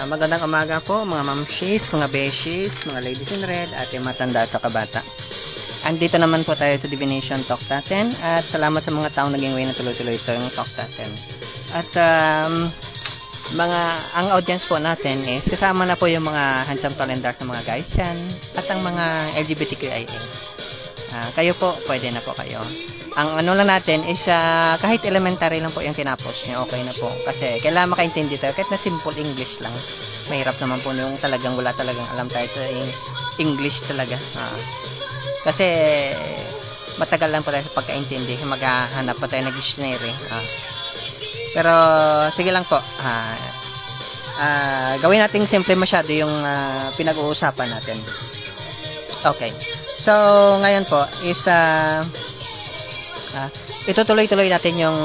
Magandang umaga po mga mamshis, mga beshies, mga ladies in red, at yung matanda at kabata. Andito naman po tayo sa Divination Talk natin at salamat sa mga taong naging way na tuloy-tuloy ito yung talk natin. At ang audience po natin is kasama na po yung mga handsome tall and dark na mga guys yan at ang mga LGBTQIA. Kayo po, pwede na po kayo. Ang ano lang natin is kahit elementary lang po yung tinapos nyo, okay na po. Kasi kailangan makaintindi tayo, kahit na simple English lang. Mahirap naman po yung talagang wala talagang alam tayo sa English talaga. Kasi matagal lang po tayo sa pagkaintindi, maghahanap pa tayo ng dictionary. Pero sige lang po, gawin natin simple masyado yung pinag-uusapan natin. Okay, so ngayon po is itutuloy-tuloy natin yung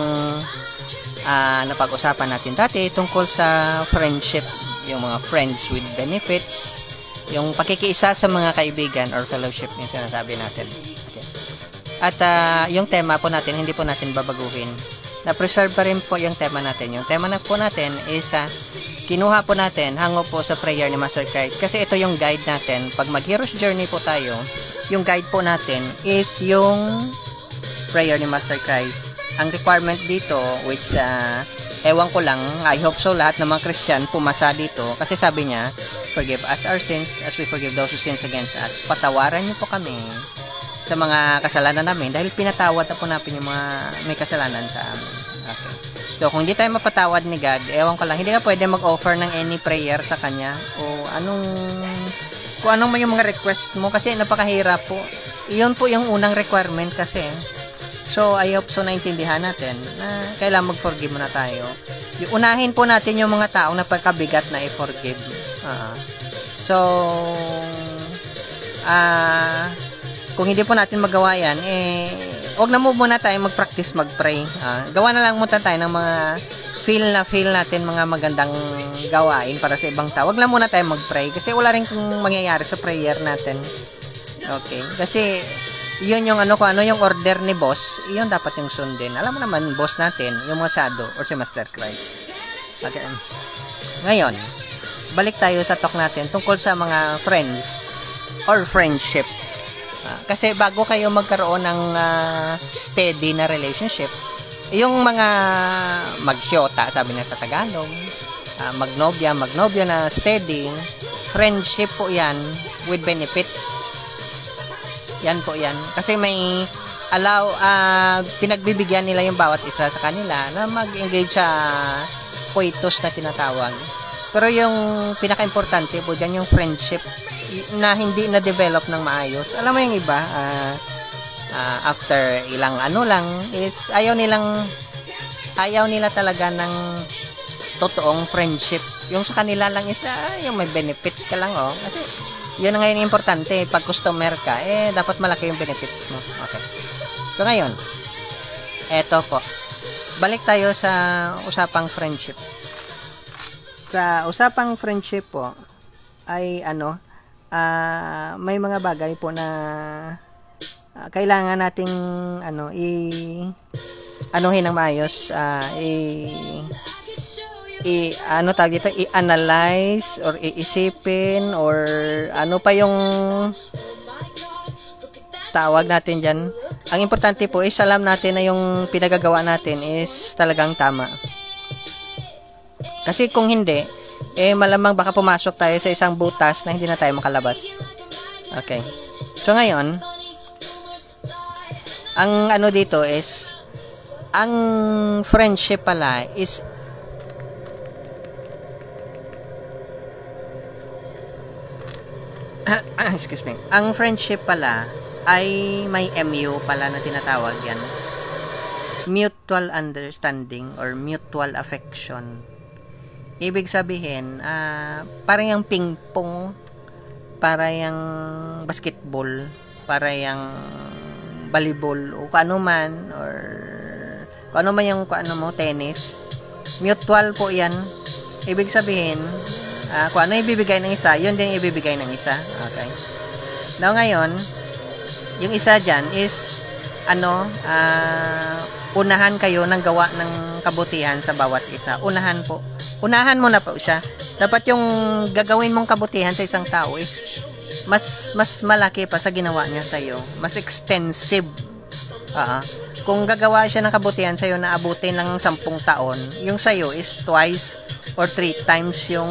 napag-usapan natin dati tungkol sa friendship, yung mga friends with benefits, yung pakikiisa sa mga kaibigan or fellowship yung sinasabi natin. Okay. At yung tema po natin, hindi po natin babaguhin. Na-preserve pa rin po yung tema natin. Yung tema na po natin is kinuha po natin, hango po sa prayer ni Master Christ. Kasi ito yung guide natin. Pag mag-hero's journey po tayo, yung guide po natin is yung prayer ni Master Christ. Ang requirement dito, which ewan ko lang, I hope so lahat ng mga Christian pumasa dito. Kasi sabi niya, forgive us our sins as we forgive those who sins against us. Patawaran niyo po kami sa mga kasalanan namin dahil pinatawad na po natin yung mga may kasalanan sa amin. Okay. So, kung hindi tayo mapatawad ni God, ewan ko lang, hindi ka pwede mag-offer ng any prayer sa Kanya o kung anong may yung mga request mo kasi napakahirap po. Iyon po yung unang requirement kasi. So, I hope so naintindihan natin na kailangan mag-forgive muna tayo. Unahin po natin yung mga taong napakabigat na i-forgive. Kung hindi po natin magawa yan, huwag na muna tayo mag-practice mag-pray. Gawa na lang muna tayo ng mga feel natin mga magandang gawain para sa ibang tao. Huwag lang muna tayo mag-pray kasi wala rin kung mangyayari sa prayer natin. Okay? Kasi yun yung yung order ni boss, yun dapat yung sundin. Alam mo naman, boss natin, yung mga sado or si Master Christ. Okay. Ngayon, balik tayo sa talk natin tungkol sa mga friends or friendship. Kasi bago kayo magkaroon ng steady na relationship, yung mga magsyota, sabi na sa Tagalog, magnobya na steady, friendship po yan with benefits. Yan po yan. Kasi may pinagbibigyan nila yung bawat isa sa kanila na mag-engage sa coitus na tinatawag. Pero yung pinaka-importante po dyan yung friendship na hindi na-develop ng maayos. Alam mo yung iba, after ilang lang is ayaw nila talaga ng totoong friendship. Yung sa kanila lang is yung may benefits ka lang kasi yun na ngayon importante. Pag customer ka, dapat malaki yung benefits mo. Okay. So, ngayon, eto po. Balik tayo sa usapang friendship. Sa usapang friendship po, ay may mga bagay po na kailangan nating anuhin ng maayos, i-analyze or iisipin or ano pa yung tawag natin dyan. Ang importante po is alam natin na yung pinagagawa natin is talagang tama. Kasi kung hindi, malamang baka pumasok tayo sa isang butas na hindi na tayo makalabas. Okay. So ngayon, ang dito is ang friendship pala is excuse me. Ang friendship pala ay may MU pala na tinatawag yan. Mutual understanding or mutual affection. Ibig sabihin, parang yung ping-pong, para yung basketball, para yung volleyball, o kung ano man, or kung ano man yung tennis. Mutual po yan. Ibig sabihin, kung ano ibibigay ng isa, yun din ibibigay ng isa. Okay. Now ngayon, yung isa dyan is unahan kayo ng gawa ng kabutihan sa bawat isa. isa. Unahan mo na po siya. Dapat yung gagawin mong kabutihan sa isang tao is mas malaki pa sa ginawa niya sa iyo. Mas extensive. Kung gagawa siya ng kabutihan sa iyo na abutin lang 10 taon, yung sa iyo is twice or 3 times yung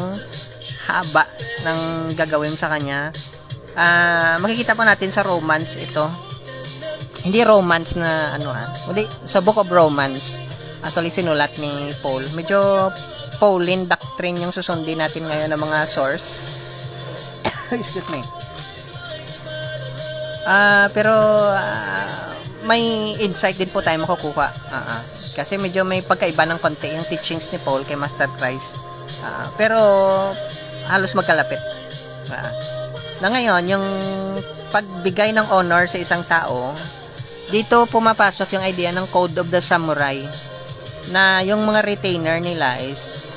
haba ng gagawin sa kanya. Makikita po natin sa Romans ito. Hindi Romans na kundi sa Book of Romans. Actually sinulat ni Paul. Medyo Pauline doctrine yung susundin natin ngayon ng mga source. Excuse me. Pero may insight din po tayo makukuha. Kasi medyo may pagkaiba ng konti yung teachings ni Paul kay Master Christ. Pero halos magkalapit. Na ngayon, yung pagbigay ng honor sa isang tao, dito pumapasok yung idea ng Code of the Samurai na yung mga retainer nila is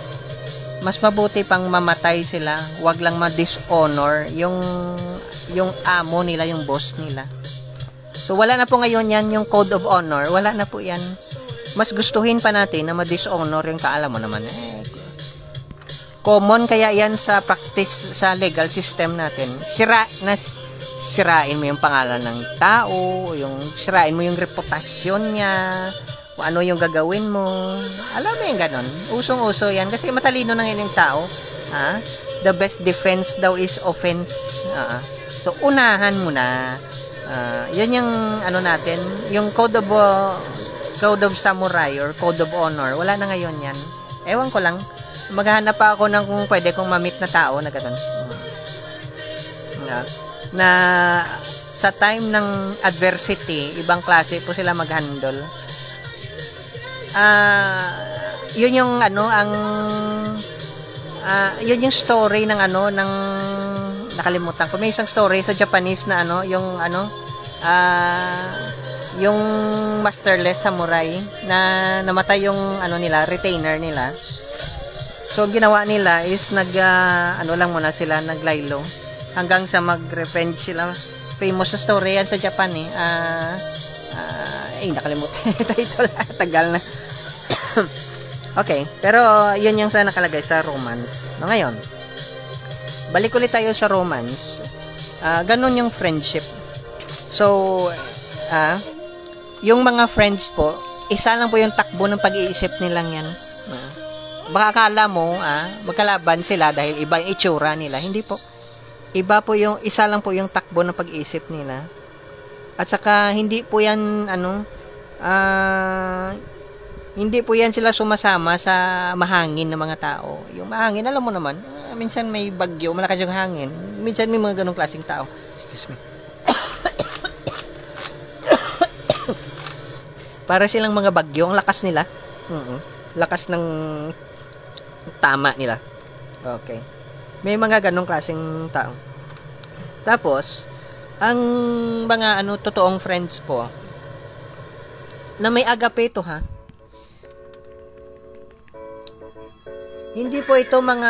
mas mabuti pang mamatay sila, wag lang ma-dishonor yung amo nila, yung boss nila. So wala na po ngayon yan, yung Code of Honor, wala na po yan. Mas gustuhin pa natin na ma-dishonor yung alam mo naman. Common kaya yan sa practice sa legal system natin. Sirain mo yung pangalan ng tao, sirain mo yung reputasyon niya, kung ano yung gagawin mo. Alam mo yung ganon. Usong-uso yan. Kasi matalino na yung tao. The best defense daw is offense. So, unahan mo na. Yun yung natin. Yung Code of Samurai or Code of Honor. Wala na ngayon yan. Ewan ko lang. Maghahanap pa ako ng kung pwede kong ma-meet na tao na ganon. Na sa time ng adversity, ibang klase po sila mag-handle. Yun yung yun yung story ng nakalimutan ko. May isang story sa Japanese na yung masterless samurai na namatay yung retainer nila. So ginawa nila is lang muna sila, naglaylo hanggang sa mag-revenge sila. Famous na story yan sa Japan nakalimutan yung title. Tagal na. Okay, pero yun yung sa nakalagay sa Romans. Ngayon, balik ulit tayo sa Romans. Ganun yung friendship. So, yung mga friends po, isa lang po yung takbo ng pag-iisip nilang yan. Baka akala mo, magkalaban sila dahil iba yung itsura nila. Hindi po. Isa lang po yung takbo ng pag-iisip nila. At saka, hindi po yan, hindi po yan sila sumasama sa mahangin ng mga tao. Yung mahangin, alam mo naman, minsan may bagyo, malakas yung hangin. Minsan may mga ganong klaseng tao. Excuse me. Para silang mga bagyo, ang lakas nila. Lakas ng tama nila. Okay. May mga ganong klaseng tao. Tapos, ang mga totoong friends po, na may agape ito hindi po ito mga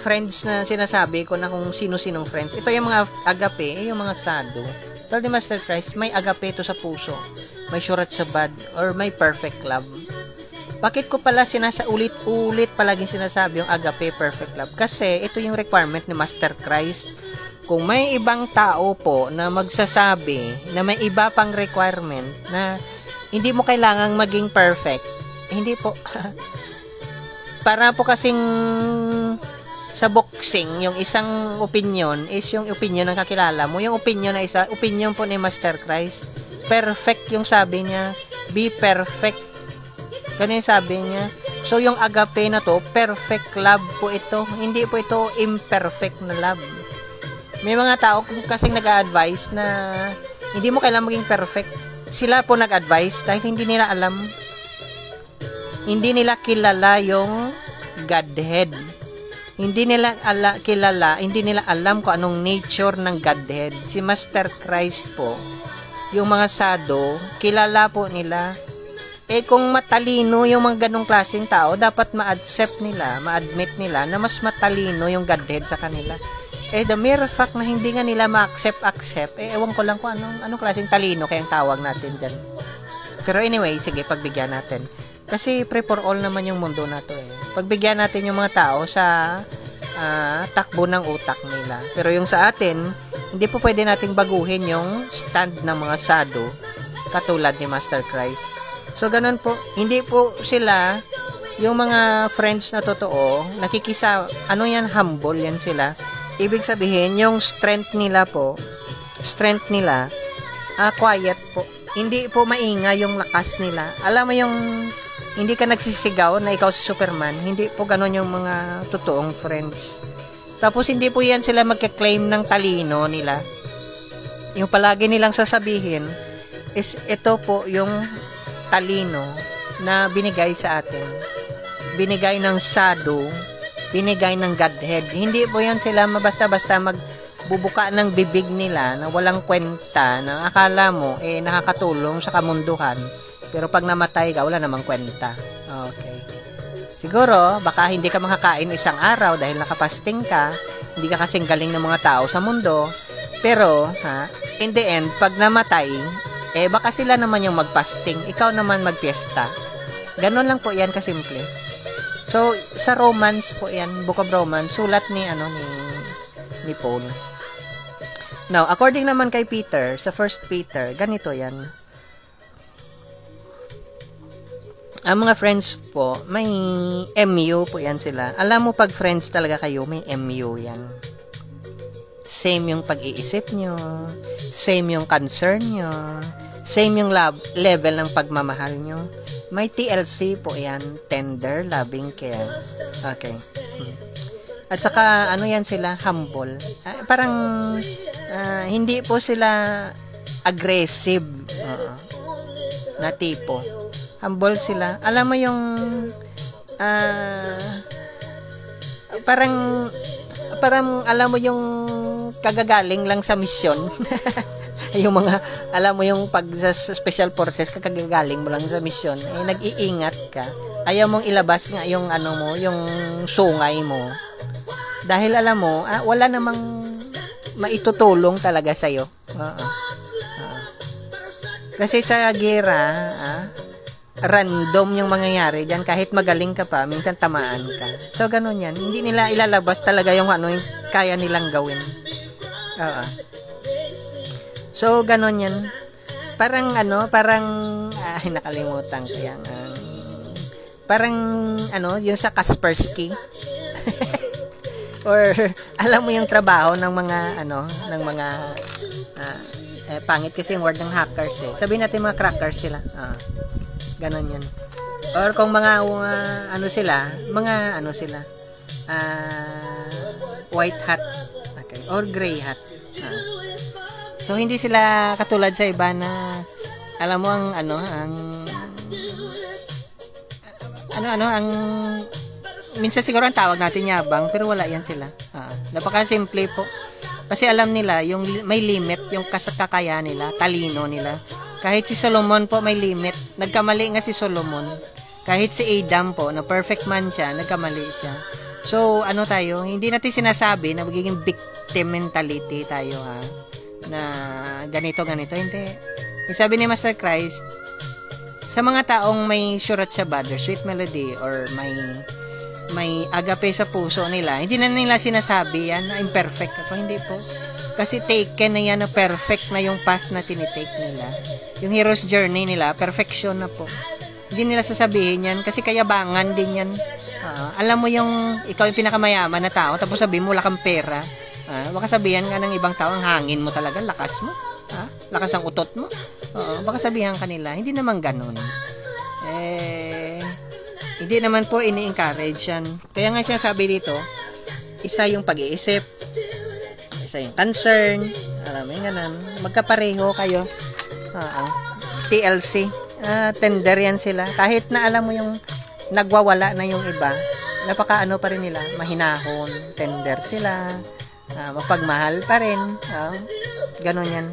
friends na sinasabi ko na kung sino-sinong friends. Ito yung mga agape, yung mga sado. Tell ni Master Christ, may agape ito sa puso. May syurat sa bad or may perfect love. Bakit ko pala ulit palaging sinasabi yung agape, perfect love? Kasi ito yung requirement ni Master Christ. Kung may ibang tao po na magsasabi na may iba pang requirement na hindi mo kailangang maging perfect, hindi po. Para po kasing sa boxing, yung isang opinion is yung opinion ng kakilala mo. Yung opinion na opinion po ni Master Christ. Perfect yung sabi niya. Be perfect. Ganun yung sabi niya. So, yung agape na to, perfect love po ito. Hindi po ito imperfect na love. May mga tao kasing nag-a-advise na hindi mo kailangan maging perfect. Sila po nag-advise dahil hindi nila alam. Hindi nila kilala yung Godhead. Hindi nila hindi nila alam kung anong nature ng Godhead. Si Master Christ po, yung mga sado, kilala po nila. Kung matalino yung mga ganong klaseng tao, dapat ma-accept nila, ma-admit nila na mas matalino yung Godhead sa kanila. The mere fact na hindi nga nila ma-accept, ewan ko lang kung anong klaseng talino kayang tawag natin dyan. Pero anyway, sige, pagbigyan natin. Kasi free for all naman yung mundo na to eh. Pagbigyan natin yung mga tao sa takbo ng utak nila. Pero yung sa atin, hindi po pwede nating baguhin yung stand ng mga sado katulad ni Master Christ. So, ganun po. Hindi po sila, yung mga friends na totoo, ano yan, humble yan sila. Ibig sabihin, yung strength nila, quiet po. Hindi po maingay yung lakas nila. Alam mo yung, hindi ka nagsisigaw na ikaw si Superman. Hindi po ganun yung mga totoong friends. Tapos, hindi po yan sila magka-claim ng talino nila. Yung palagi nilang sasabihin, is ito po yung talino na binigay sa atin. Binigay ng sado, binigay ng Godhead. Hindi po yan sila basta-basta magbubuka ng bibig nila na walang kwenta, na akala mo nakakatulong sa kamunduhan. Pero pag namatay ka, wala namang kwenta. Okay. Siguro, baka hindi ka makakain isang araw dahil nakapasting ka, hindi ka kasing galing ng mga tao sa mundo. Pero, in the end, pag namatay, baka sila naman yung magpasting, ikaw naman magpiesta. Ganon lang po yan kasimple. So, sa Romans po yan, Book of Romans, sulat ni Paul. Now, according naman kay Peter, sa 1 Peter, ganito yan. Ang mga friends po, may MU po yan sila. Alam mo, pag friends talaga kayo, may MU yan. Same yung pag-iisip nyo, same yung concern nyo, same yung level ng pagmamahal nyo. May TLC po yan, tender, loving care. Okay. At saka, ano yan sila, humble. Parang, hindi po sila aggressive na tipo. Humble sila. Alam mo yung, parang, alam mo yung kagagaling lang sa misyon. Yung mga, alam mo yung pag sa special forces, kagagaling mo lang sa misyon, nag-iingat ka. Ayaw mong ilabas nga yung yung sungay mo. Dahil alam mo, wala namang maitutulong talaga sa'yo. Kasi sa gera, random yung mangyayari dyan. Kahit magaling ka pa, minsan tamaan ka. So, ganun yan. Hindi nila ilalabas talaga yung yung kaya nilang gawin. So, ganon yan. Parang, nakalimutan ko yan. Parang, yung sa Kaspersky. Or, alam mo yung trabaho ng mga, pangit kasi yung word ng hackers eh. Sabihin natin mga crackers sila. Ganon yan. Or kung mga white hat. Okay. Or gray hat. So, hindi sila katulad sa iba na, alam mo, minsan siguro ang tawag natin yabang, pero wala yan sila. Napaka-simple po. Kasi alam nila, yung may limit, yung kakaya nila, talino nila. Kahit si Solomon po may limit. Nagkamali nga si Solomon. Kahit si Adam po, na perfect man siya, nagkamali siya. So, tayo, hindi natin sinasabi na magiging victim mentality tayo, na ganito, hindi. Yung sabi ni Master Christ, sa mga taong may surat sa bad or sweet melody or may agape sa puso nila, hindi na nila sinasabi yan na imperfect ako, hindi po. Kasi taken na yan na perfect na yung path na tinitake nila. Yung hero's journey nila, perfection na po. Hindi nila sasabihin yan kasi kayabangan din yan. Alam mo yung ikaw yung pinakamayaman na tao, tapos sabihin mo wala kang pera. Baka sabihan ka ng ibang tao, ang hangin mo talaga, lakas mo. Lakas ang utot mo. Baka sabihan kanila, hindi naman ganun. Hindi naman po ini-encourage yan. Kaya nga siya sabi dito, isa yung pag-iisip, isa yung concern, alam mo yung ganun. Magkapareho kayo. TLC. Tender yan sila. Kahit na alam mo yung nagwawala na yung iba, napaka pa rin nila, mahinahon, tender sila. Mapagmahal pa rin. Ganon yan.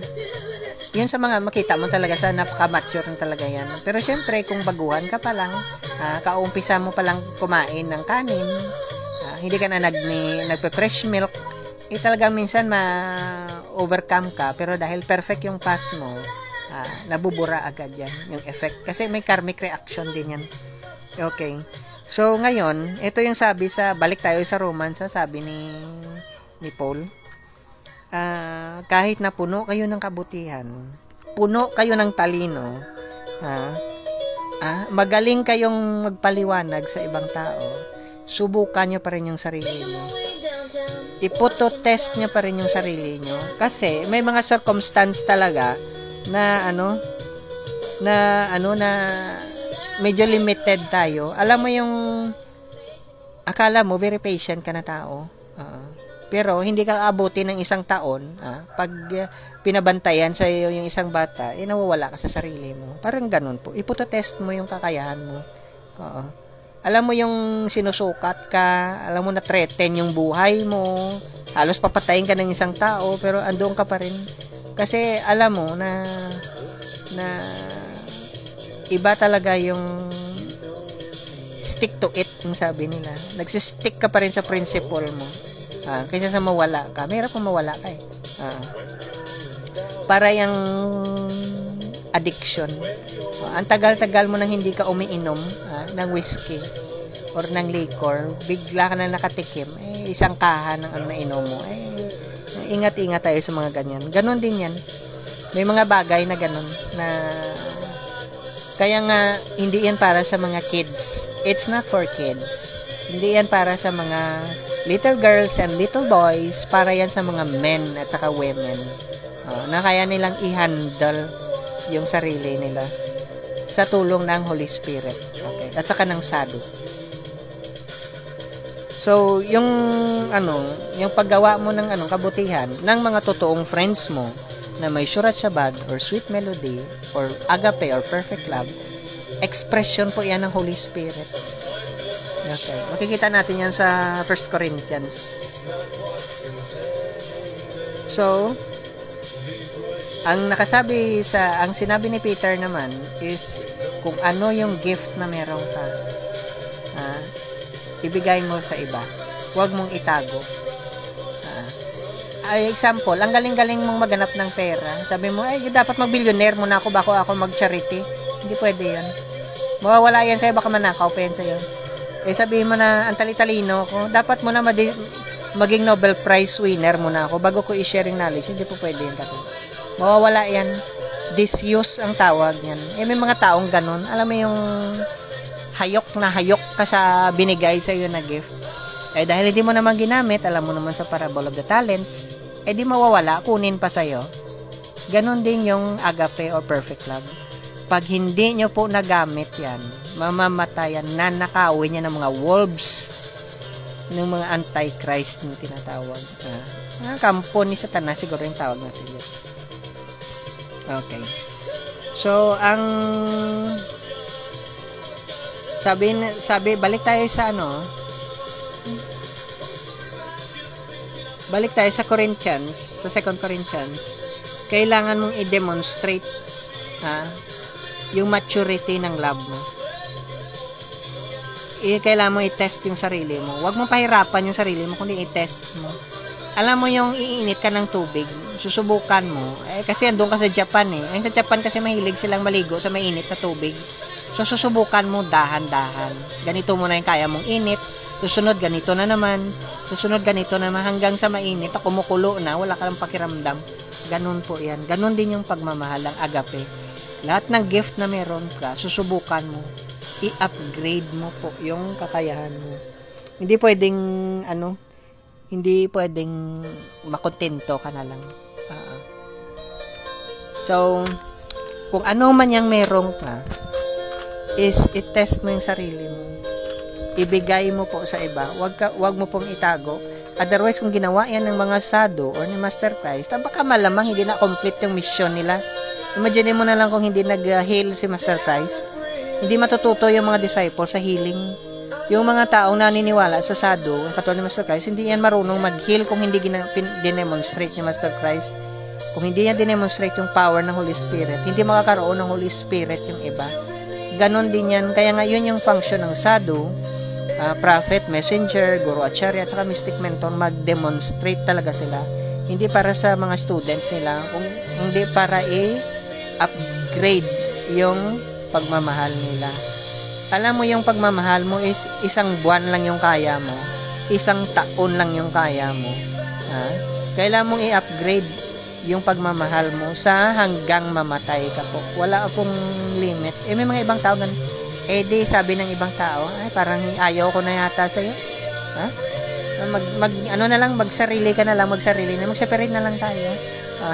Yun sa mga makita mo talaga sa napaka-mature talaga yan. Pero syempre, kung baguhan ka pa lang, kaumpisa mo pa lang kumain ng kanin, hindi ka na nagpe-fresh milk, talaga minsan ma-overcome ka. Pero dahil perfect yung path mo, nabubura agad yan, yung effect. Kasi may karmic reaction din yan. Okay. So, ngayon, ito yung sabi sa, balik tayo sa Romans, sabi ni Paul, kahit na puno kayo ng kabutihan, puno kayo ng talino, magaling kayong magpaliwanag sa ibang tao, subukan nyo pa rin yung sarili nyo. Iputo-test nyo pa rin yung sarili nyo. Kasi, may mga circumstance talaga na medyo limited tayo. Alam mo yung akala mo very patient ka na tao. Pero hindi ka aabuti ng isang taon, pag pinabantayan sa iyo yung isang bata, nawawala ka sa sarili mo. Parang ganun po. Iputo-test mo yung kakayahan mo. Alam mo yung sinusukat ka, alam mo na threaten yung buhay mo, halos papatayin ka ng isang tao, pero andoon ka pa rin. Kasi alam mo na iba talaga yung stick to it, yung sabi nila. Nagsistick ka pa rin sa principle mo. Kaysa sa mawala ka. Mahirap kung mawala ka eh. Para yung addiction. Ang tagal-tagal mo nang hindi ka umiinom ng whiskey or ng liquor, bigla ka na nakatikim, isang kaha ng ang nainom mo. Ingat-ingat tayo sa mga ganyan. Ganon din yan. May mga bagay na ganon na kaya nga hindi yan para sa mga kids. It's not for kids. Hindi yan para sa mga little girls and little boys, para yan sa mga men at saka women. Na kaya nilang i-handle yung sarili nila sa tulong ng Holy Spirit. Okay? At saka ng sado. So, yung paggawa mo ng kabutihan ng mga totoong friends mo na may Surat Shabad or Sweet Melody or Agape or Perfect Love, expression po yan ng Holy Spirit. Okay. Makikita natin yan sa 1 Corinthians. So, ang sinabi ni Peter naman is kung ano yung gift na meron ka, ibigay mo sa iba. Huwag mong itago. Example, ang galing-galing mong maghanap ng pera. Sabi mo, dapat mag-billionaire muna ako bako ako mag-charity. Hindi pwede yan. Mawawala yan sa'yo, baka manakaw pa yan sa'yo. Sabihin mo na, ang tali-talino ko, dapat mo na maging Nobel Prize winner muna ako bago ko i-share yung knowledge. Hindi po pwede yan. Mawawala yan. Disuse ang tawag yan. May mga taong ganun. Alam mo yung hayok ka sa binigay sa'yo na gift. Dahil hindi mo naman ginamit, alam mo naman sa parable of the talents, di mawawala, kunin pa sa'yo. Ganon din yung agape or perfect love. Pag hindi nyo po nagamit yan, mamamatayan, nanakawin yan ng mga wolves, ng mga antichrist na tinatawag. Kampo ni Satanas, siguro yung tawag natin yun. Okay. So, sabi, balik tayo sa Corinthians, sa 2 Corinthians, kailangan mong i-demonstrate yung maturity ng love mo. Kailangan mong i-test yung sarili mo. Huwag mong pahirapan yung sarili mo, kundi i-test mo. Alam mo yung iinit ka ng tubig, susubukan mo. Kasi andun ka sa Japan Sa Japan kasi mahilig silang maligo sa mainit na tubig. So, susubukan mo dahan-dahan. Ganito muna yung kaya mong init. Susunod, ganito na naman. Susunod, ganito na naman. Hanggang sa mainit, kumukulo na, wala ka lang pakiramdam. Ganun po yan. Ganun din yung pagmamahal ng agape. Lahat ng gift na meron ka, susubukan mo. I-upgrade mo po yung kakayahan mo. Hindi pwedeng makontento ka na lang. So, kung ano man yung meron ka, is i-test mo yung sarili mo. Ibigay mo po sa iba. Wag mo pong itago. Otherwise, kung ginawa yan ng mga sado or ni Master Christ, baka malamang hindi na complete yung mission nila. Imagine mo na lang kung hindi nag-heal si Master Christ. Hindi matututo yung mga disciples sa healing. Yung mga taong naniniwala sa sado, katulad ni Master Christ, hindi yan marunong mag-heal kung hindi dinemonstrate ni Master Christ. Kung hindi yan dinemonstrate yung power ng Holy Spirit, hindi makakaroon ng Holy Spirit yung iba. Ganon din yan. Kaya nga yun yung function ng sadhu, prophet, messenger, guru, acharya, at saka mystic mentor. Mag-demonstrate talaga sila. Hindi para sa mga students nila, hindi para i-upgrade yung pagmamahal nila. Alam mo yung pagmamahal mo is isang buwan lang yung kaya mo. Isang taon lang yung kaya mo. Ha? Kailangan mong i-upgrade yung pagmamahal mo sa hanggang mamatay ka po. Wala akong limit. May mga ibang tao ganun. Di sabi ng ibang tao, ay parang ayaw ko na yata sa'yo. Ha? Ano na lang, magsarili ka na lang, mag-separate na lang tayo.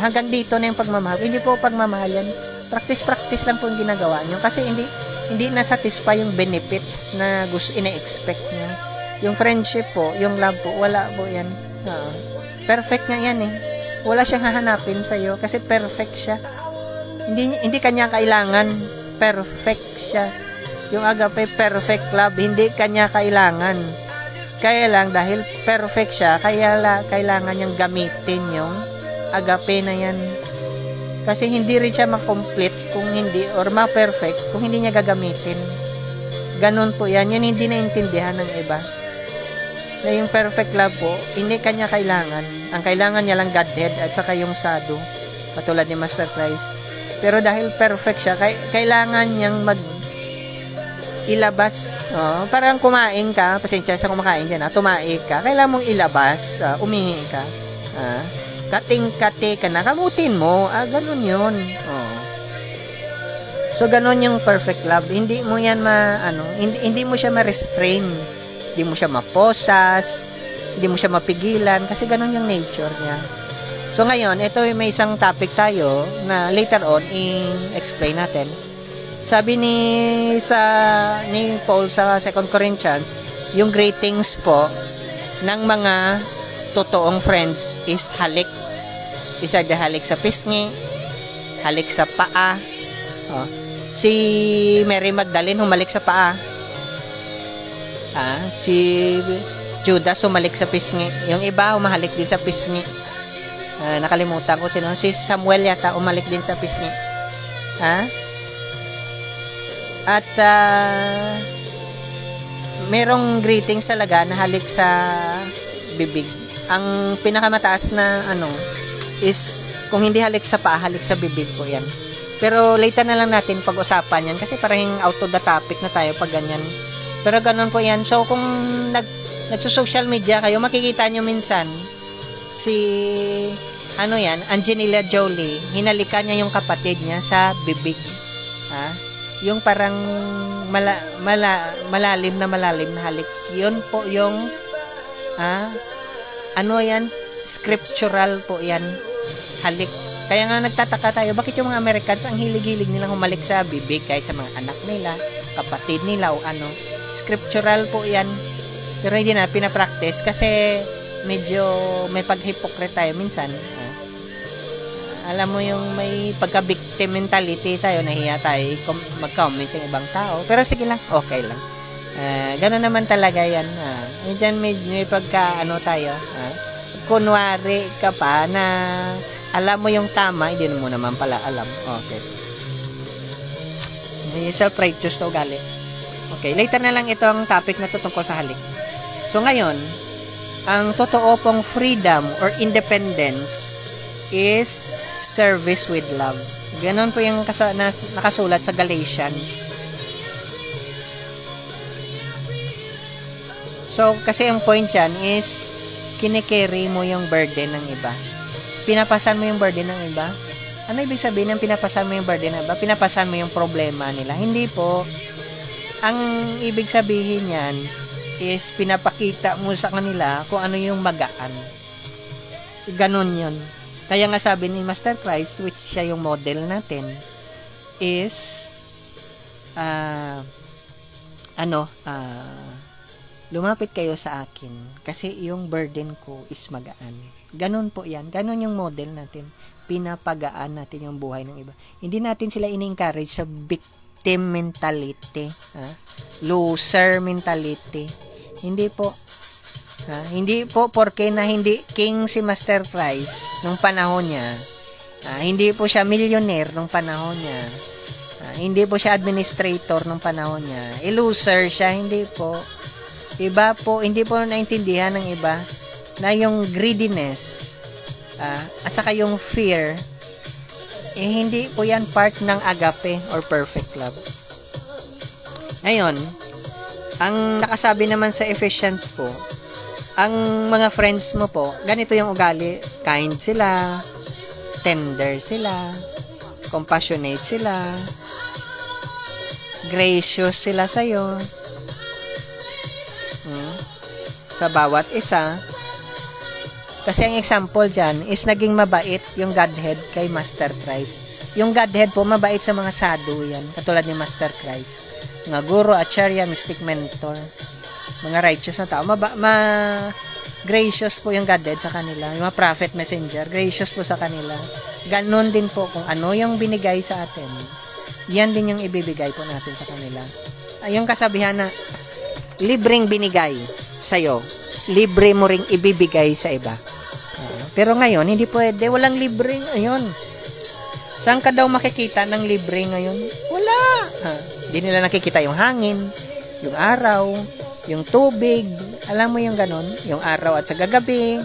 Hanggang dito na yung pagmamahal. Hindi po pagmamahal yan. Practice lang po yung ginagawa nyo. Kasi hindi na-satisfy yung benefits na gusto ina-expect nyo. Yung friendship po, yung love po, wala po yan. Perfect nga yan eh. Wala siyang hahanapin sa'yo kasi perfect siya. Hindi kanya kailangan. Perfect siya. Yung agape, perfect love, hindi kanya kailangan. Kaya lang, dahil perfect siya, kailangan niyang gamitin yung agape na yan. Kasi hindi rin siya makomplete kung hindi, or ma-perfect kung hindi niya gagamitin. Ganun po yan. Yan hindi naintindihan ng iba. Na yung perfect love po, hindi kanya kailangan. Ang kailangan niya lang Godhead at saka yung sado. Katulad ni Master Christ. Pero dahil perfect siya, kailangan niyang ilabas. Parang kumain ka, pasensya sa kumakain dyan, tumae ka, kailangan mong ilabas, umingi ka. Kating-kate ka na, kamutin mo. Ganun yun. So, ganun yung perfect love. Hindi mo yan hindi mo siya ma-restrain. Hindi mo siya maposas. Hindi mo siya mapigilan. Kasi ganun yung nature niya. So, ngayon, ito may isang topic tayo na later on, i-explain natin. Sabi ni Paul sa 2 Corinthians, yung greetings po ng mga totoong friends is halik. Isa dyan halik sa pisngi, halik sa paa. Si Mary Magdalene humalik sa paa. Si Judas humalik sa pisngi. Yung iba humalik din sa pisngi. Nakalimutan ko sino. Si Samuel yata humalik din sa pisngi. At merong greetings talaga na halik sa bibig. Ang pinakamataas na is kung hindi halik sa paa, halik sa bibig po yan. Pero later na lang natin pag-usapan yan kasi parang out of the topic na tayo pag ganyan. Pero ganun po yan. So kung nagso-social media kayo, makikita nyo minsan si Angelina Jolie, hinalikan niya yung kapatid niya sa bibig. Yung parang malalim na halik. Yun po yung scriptural po yan, halik. Kaya nga nagtataka tayo, bakit yung mga Americans ang hilig-hilig nilang humalik sa bibig kahit sa mga anak nila, kapatid nila o scriptural po yan. Pero hindi na pinapractice kasi medyo may pag-hypocrite tayo minsan. Alam mo yung may pagka-victim mentality tayo, nahiya tayo mag-comment yung ibang tao. Pero sige lang, okay lang. Gano'n naman talaga yan. Minsan may pagka tayo. Kunwari ka pa na alam mo yung tama, hindi mo naman pala alam. Okay. May self-righteous na ugali. Okay, later na lang itong topic na tungkol sa halik. So ngayon, ang totoo pong freedom or independence is service with love. Ganon po yung nakasulat sa Galatians. So, kasi ang point dyan is kinikerry mo yung burden ng iba. Pinapasan mo yung burden ng iba. Ano ibig sabihin ng pinapasan mo yung burden ng iba? Pinapasan mo yung problema nila. Hindi po. Ang ibig sabihin yan is pinapakita mo sa kanila kung ano yung magaan. Ganon yun. Kaya nga sabi ni Master Christ, which siya yung model natin, is lumapit kayo sa akin kasi yung burden ko is magaan. Ganon po yan. Ganon yung model natin. Pinapagaan natin yung buhay ng iba. Hindi natin sila in-encourage sa victim mentality. Loser mentality. Hindi po. Hindi po porke na hindi king si Master Christ nung panahon niya. Hindi po siya millionaire nung panahon niya. Hindi po siya administrator nung panahon niya. Loser siya. Hindi po. Iba po, hindi po naintindihan ng iba na yung greediness at saka yung fear hindi po yan part ng agape or perfect love. Ngayon, ang nakasabi naman sa Ephesians po, ang mga friends mo po, ganito yung ugali. Kind sila, tender sila, compassionate sila, gracious sila sa'yo. Sa bawat isa. Kasi ang example dyan is naging mabait yung Godhead kay Master Christ. Yung Godhead po, mabait sa mga sadhu yan. Katulad ni Master Christ. Mga guru, acharya, mystic mentor. Mga righteous na tao. Gracious po yung Godhead sa kanila. Yung mga prophet, messenger, gracious po sa kanila. Ganon din po kung ano yung binigay sa atin. Yan din yung ibibigay po natin sa kanila. Yung kasabihan na libreng binigay sa'yo, libre mo ring ibibigay sa iba. Pero ngayon, hindi pwede. Walang libre. Ayun. Saan ka daw makikita ng libre ngayon? Wala. Hindi nila nakikita yung hangin, yung araw, yung tubig. Alam mo yung ganon? Yung araw at sa gagabi.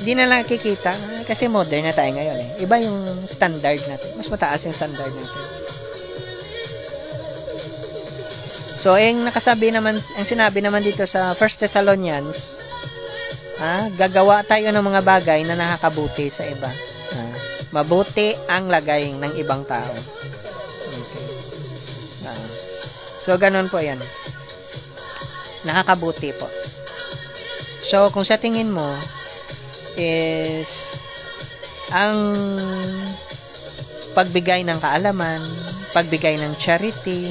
Hindi na nakikita. Kasi modern na tayo ngayon eh. Iba yung standard natin. Mas mataas yung standard natin. So, yung nakasabi naman, ang sinabi naman dito sa 1 Thessalonians, gagawa tayo ng mga bagay na nakakabuti sa iba. Mabuti ang lagay ng ibang tao. Okay. So, ganun po yan. Nakakabuti po. So, kung sa tingin mo is ang pagbigay ng kaalaman, pagbigay ng charity,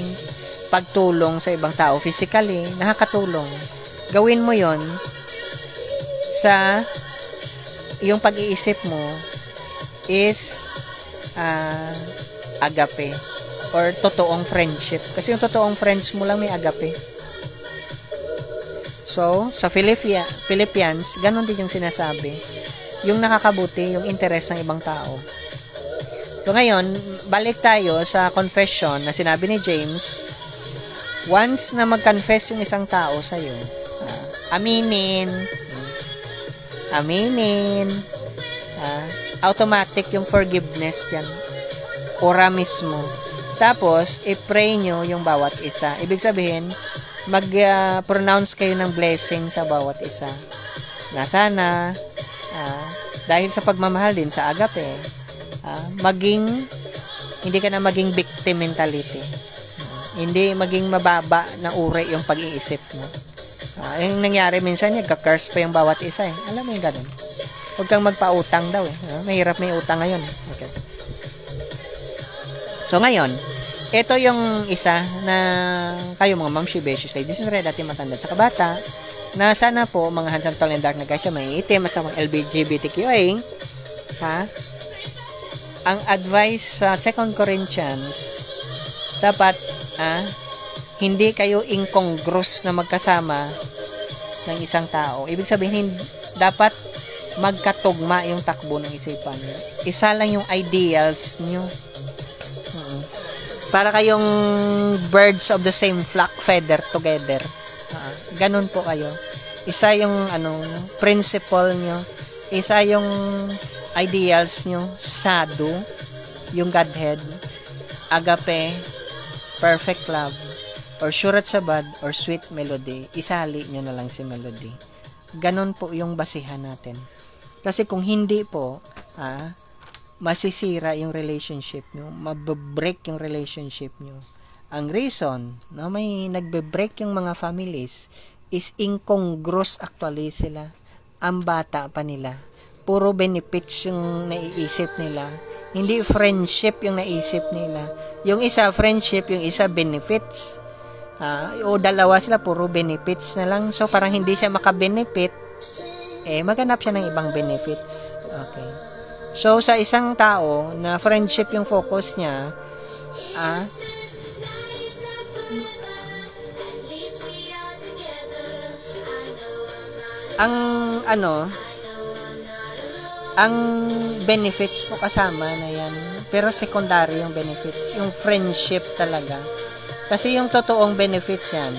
pagtulong sa ibang tao physically, nakakatulong. Gawin mo yon sa yung pag-iisip mo is agape or totoong friendship. Kasi yung totoong friends mo lang may agape. So, sa Philippians, ganun din yung sinasabi. Yung nakakabuti, yung interest ng ibang tao. So, ngayon, balik tayo sa confession na sinabi ni James. Once na mag-confess yung isang tao sa'yo, aminin, automatic yung forgiveness dyan. Ora mismo. Tapos, i-pray nyo yung bawat isa. Ibig sabihin, mag-pronounce kayo ng blessing sa bawat isa. Na sana, dahil sa pagmamahal din sa agape, hindi ka na maging victim mentality. Hindi maging mababa na uri yung pag-iisip mo. Yung nangyari minsan, nagka-curse pa yung bawat isa eh. Alam mo yung ganun. Huwag kang magpa-utang daw eh. Mahirap may utang ngayon. Okay. So ngayon, ito yung isa na kayo mga mamshi, beshes, ladies and red, dati matanda sa kabata, na sana po, mga handsome, tall, and dark na guys, may itim at sa mga LGBTQA, ang advice sa 2 Corinthians, dapat, hindi kayo incongruous na magkasama ng isang tao. Ibig sabihin, dapat magkatugma yung takbo ng isipan nyo. Isa lang yung ideals nyo. Para kayong birds of the same flock, feather together. Ganun po kayo. Isa yung principle nyo. Isa yung ideals nyo. Sadhu, yung Godhead, agape, perfect love, or Surat Sabad, or sweet melody. Isali nyo na lang si melody. Ganun po yung basihan natin. Kasi kung hindi po, masisira yung relationship nyo, mababreak yung relationship nyo. Ang reason na may nagbe-break yung mga families is incongruous actually sila. Ang bata pa nila. Puro benefits yung naiisip nila. Hindi friendship yung naisip nila. Yung isa friendship, yung isa benefits. O dalawa sila, puro benefits na lang. So parang hindi siya makabenefit, maghanap siya ng ibang benefits. Okay. So, sa isang tao na friendship yung focus niya, ang benefits mo kasama na yan, pero secondary yung benefits, yung friendship talaga. Kasi yung totoong benefits yan,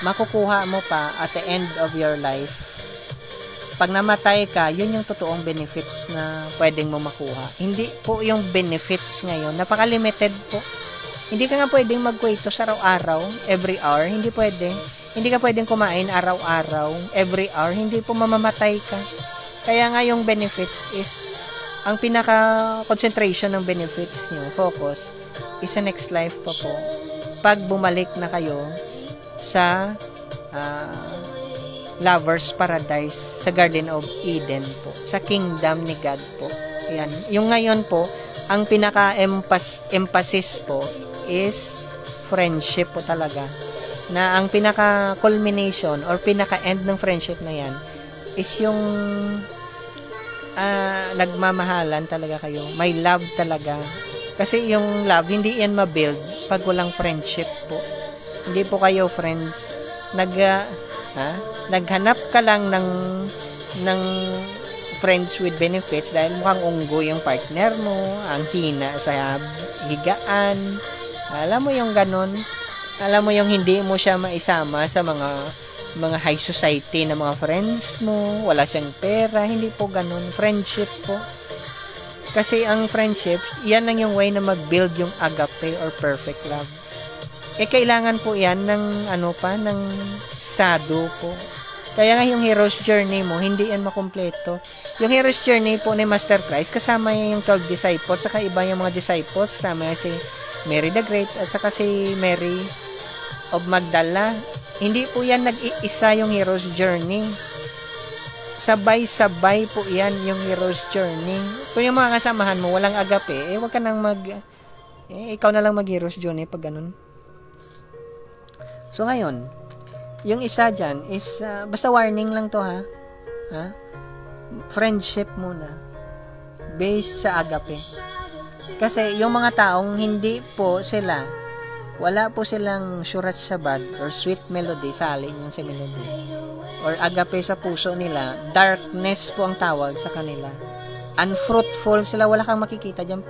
makukuha mo pa at the end of your life. Pag namatay ka, yun yung totoong benefits na pwedeng mo makuha. Hindi po yung benefits ngayon. Napaka-limited po. Hindi ka nga pwedeng magkwento sa araw-araw, every hour, hindi pwede. Hindi ka pwedeng kumain araw-araw, every hour, hindi po mamamatay ka. Kaya nga yung benefits is, ang pinaka-concentration ng benefits nyo, focus, is sa next life pa po. Pag bumalik na kayo sa Lover's Paradise, sa Garden of Eden po, sa Kingdom ni God po. Yan. Yung ngayon po, ang pinaka-emphasis po is friendship po talaga. Na ang pinaka-culmination or pinaka-end ng friendship na yan is yung nagmamahalan talaga kayo. May love talaga. Kasi yung love, hindi yan mabuild pag walang friendship po. Hindi po kayo friends. Naghanap ka lang ng friends with benefits dahil mukhang unggo yung partner mo, ang hina sa higaan. Alam mo yung ganun? Alam mo yung hindi mo siya maisama sa mga high society na mga friends mo, wala siyang pera, hindi po ganun. Friendship po. Kasi ang friendship, yan lang yung way na mag-build yung agape or perfect love. Kailangan po yan ng ng sado po. Kaya nga yung hero's journey mo, hindi yan makumpleto. Yung hero's journey po ni Master Christ, kasama niya yung 12 disciples, saka iba yung mga disciples, kasama niya si Mary the Great, at saka si Mary of Magdala. Hindi po yan nag-iisa yung hero's journey. Sabay-sabay po yan yung hero's journey. Kung yung mga kasamahan mo, walang agape, wag ka nang ikaw na lang mag-hero's journey pag ganun. So ngayon, yung isa dyan is, basta warning lang to ha? Friendship muna. Based sa agape. Kasi yung mga taong hindi po sila, wala po silang surat sabad or sweet melody, salin yung sa melody. Or agape sa puso nila, darkness po ang tawag sa kanila. Unfruitful sila, wala kang makikita dyan.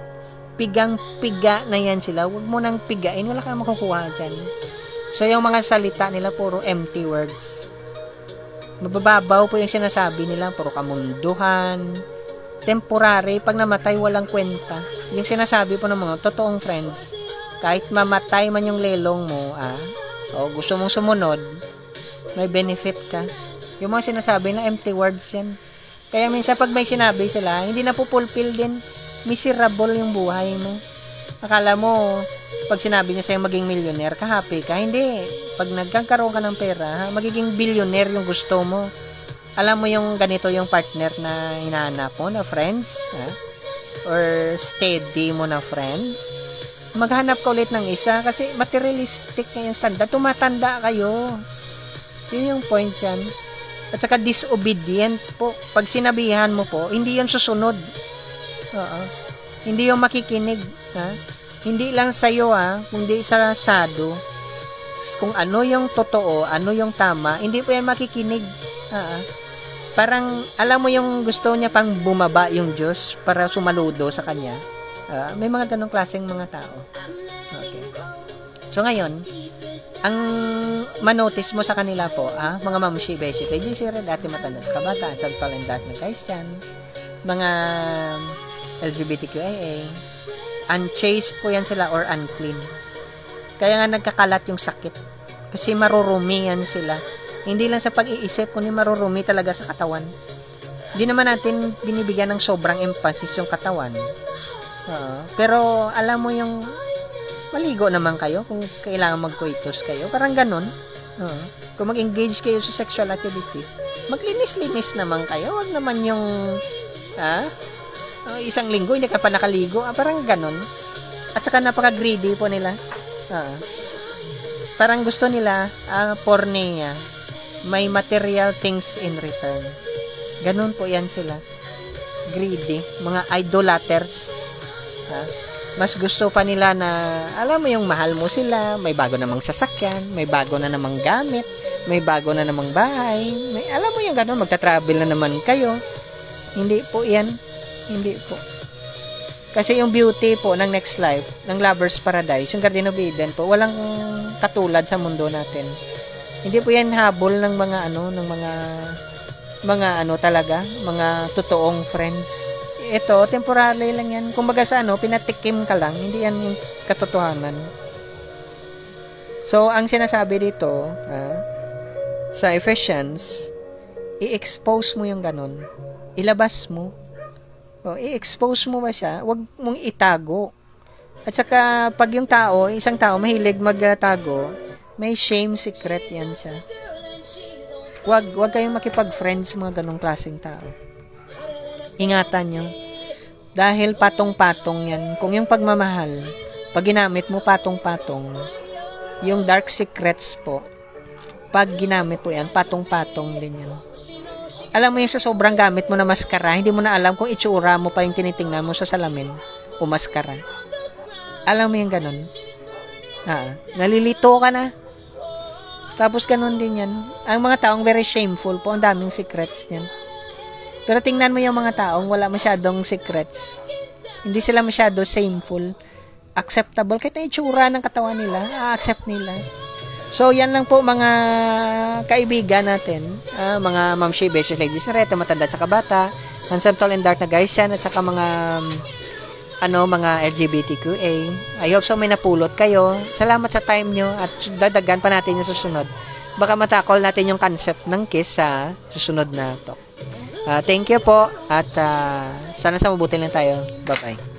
Pigang-piga na yan sila. Huwag mo nang pigain, wala kang makukuha dyan. So, yung mga salita nila, puro empty words. Mabababaw po yung sinasabi nila, puro kamunduhan, temporary, pag namatay, walang kwenta. Yung sinasabi po ng mga totoong friends, kahit mamatay man yung lelong mo, o gusto mong sumunod, may benefit ka. Yung mga sinasabi na empty words yan. Kaya minsan, pag may sinabi sila, hindi na po fulfill din. Miserable yung buhay mo. Akala mo, pag sinabi niya sa'yo maging millionaire ka, happy ka. Hindi. Pag nagkakaroon ka ng pera, magiging billionaire yung gusto mo. Alam mo yung ganito yung partner na hinahanap mo, na friends, or steady mo na friend. Maghanap ka ulit ng isa kasi materialistic na yung standard. Tumatanda kayo. Yun yung point yan. At saka disobedient po. Pag sinabihan mo po, hindi yun susunod. Hindi yung makikinig. Hindi lang sa'yo kundi sa sado. Kung ano yung totoo, ano yung tama, hindi po yan makikinig. Parang, alam mo yung gusto niya pang bumaba yung Diyos para sumaludo sa Kanya. May mga ganong klaseng mga tao. Okay. So ngayon, ang manotice mo sa kanila po, mga mamshi basically, di sila dati matanda sa kabataan, sa tall and dark na guys yan, mga LGBTQIA, unchaste po yan sila or unclean. Kaya nga nagkakalat yung sakit. Kasi marurumi yan sila. Hindi lang sa pag-iisip, kundi marurumi talaga sa katawan. Hindi naman natin binibigyan ng sobrang emphasis yung katawan. Pero alam mo yung maligo naman kayo kung kailangan magkoitus kayo. Parang ganun. Kung mag-engage kayo sa sexual activities, maglinis-linis naman kayo. Wag naman yung isang linggo hindi ka pa nakaligo, parang ganon. At saka napaka-greedy po nila. Parang gusto nila porneia, may material things in return. Ganon po yan sila. Greedy, mga idolaters. Mas gusto pa nila na, alam mo yung mahal mo sila, may bago namang sasakyan, may bago na namang gamit, may bago na namang bahay, alam mo yung ganon, magta-travel na naman kayo. Hindi po yan. Hindi po. Kasi yung beauty po ng next life, ng Lover's Paradise, yung Garden of Eden po, walang katulad sa mundo natin. Hindi po yan habol ng mga talaga, mga totoong friends. Ito, temporary lang yan. Kumbaga sa pinatikim ka lang, hindi yan yung katotohanan. So, ang sinasabi dito, sa Ephesians, i-expose mo yung ganun. Ilabas mo. I-expose mo ba siya? Huwag mong itago. At saka, pag yung tao, isang tao, mahilig magtago, may shame secret yan siya. Huwag kayong makipag-friends sa mga ganong klaseng tao. Ingatan nyo. Dahil patong-patong yan. Kung yung pagmamahal, pag ginamit mo patong-patong, yung dark secrets po, pag ginamit po yan, patong-patong din yan. Alam mo yung sa sobrang gamit mo na maskara, hindi mo na alam kung itsura mo pa yung tinitingnan mo sa salamin o maskara. Alam mo yung ganun? Nalilito ka na. Tapos ganun din yan. Ang mga taong very shameful po, ang daming secrets niyan. Pero tingnan mo yung mga taong wala masyadong secrets. Hindi sila masyado shameful. Acceptable. Kahit na itsura ng katawan nila, accept nila. So, yan lang po mga kaibigan natin. Mga mamshi, beshi, ladies na reta, matanda at saka bata. Handsome, tall, and dark na guys yan. At saka mga mga LGBTQA. I hope so may napulot kayo. Salamat sa time nyo at dadagan pa natin yung susunod. Baka matakol natin yung concept ng kiss sa susunod na talk. Thank you po at sana sa mabuti lang tayo. Bye-bye.